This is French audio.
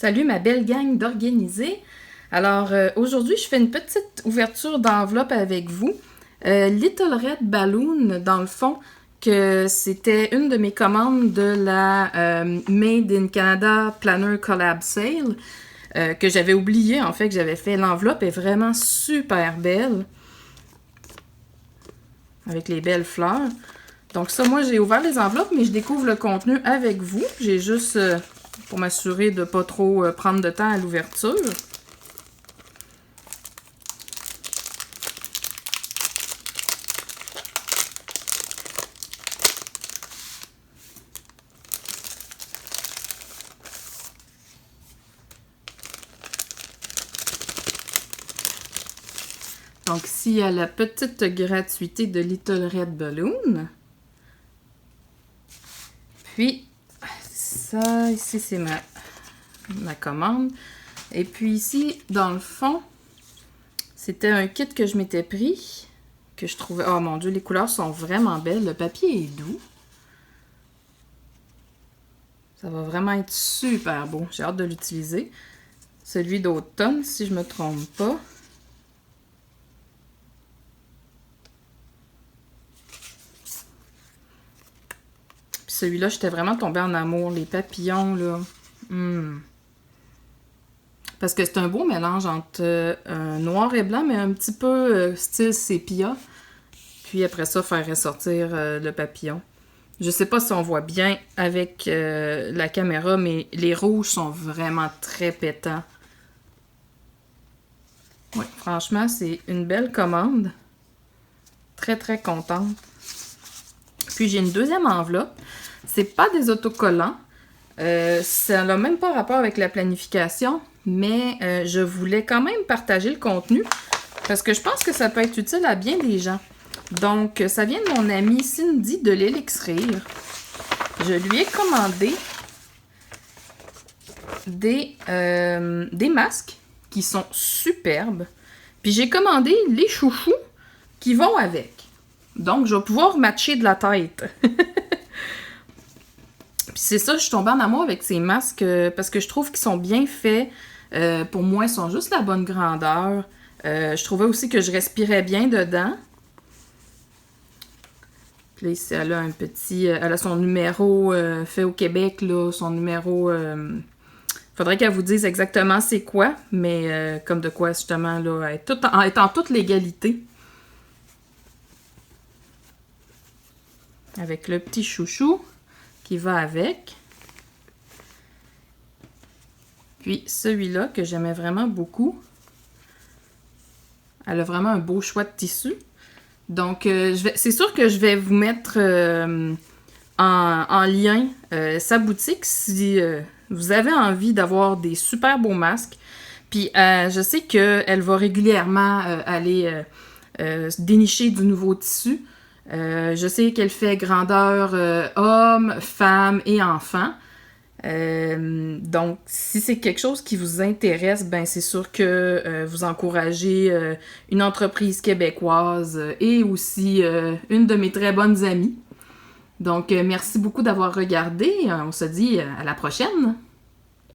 Salut ma belle gang d'organisés. Alors aujourd'hui, je fais une petite ouverture d'enveloppe avec vous. Little Red Balloon, dans le fond, que c'était une de mes commandes de la Made in Canada Planner Collab Sale, que j'avais oublié en fait que j'avais fait. L'enveloppe est vraiment super belle, avec les belles fleurs. Donc ça, moi j'ai ouvert les enveloppes, mais je découvre le contenu avec vous. J'ai juste... pour m'assurer de ne pas trop prendre de temps à l'ouverture. Donc ici, il y a la petite gratuité de Little Red Balloon. Puis, ça, ici, c'est ma commande. Et puis ici, dans le fond, c'était un kit que je m'étais pris, que je trouvais... Oh mon Dieu, les couleurs sont vraiment belles. Le papier est doux. Ça va vraiment être super beau. J'ai hâte de l'utiliser. Celui d'automne, si je ne me trompe pas. Puis celui-là, j'étais vraiment tombée en amour. Les papillons, là. Parce que c'est un beau mélange entre noir et blanc, mais un petit peu style sépia. Puis après ça, faire ressortir le papillon. Je sais pas si on voit bien avec la caméra, mais les rouges sont vraiment très pétants. Oui, franchement, c'est une belle commande. Très, très contente. Puis j'ai une deuxième enveloppe. C'est pas des autocollants. Ça n'a même pas rapport avec la planification, mais je voulais quand même partager le contenu parce que je pense que ça peut être utile à bien des gens. Donc, ça vient de mon amie Cindy de l'Élixir. Je lui ai commandé des masques qui sont superbes. Puis j'ai commandé les chouchous qui vont avec. Donc, je vais pouvoir matcher de la tête. Puis c'est ça, je suis tombée en amour avec ces masques parce que je trouve qu'ils sont bien faits. Pour moi, ils sont juste la bonne grandeur. Je trouvais aussi que je respirais bien dedans. Puis là, ici, elle a un petit... elle a son numéro fait au Québec, là, son numéro... faudrait qu'elle vous dise exactement c'est quoi, mais comme de quoi, justement, là, elle est en toute légalité. Avec le petit chouchou qui va avec. Puis celui-là que j'aimais vraiment beaucoup. Elle a vraiment un beau choix de tissu. Donc, c'est sûr que je vais vous mettre en lien sa boutique si vous avez envie d'avoir des super beaux masques. Puis, je sais qu'elle va régulièrement aller dénicher du nouveau tissu. Je sais qu'elle fait grandeur homme, femme et enfant. Donc, si c'est quelque chose qui vous intéresse, ben c'est sûr que vous encouragez une entreprise québécoise et aussi une de mes très bonnes amies. Donc, merci beaucoup d'avoir regardé. On se dit à la prochaine!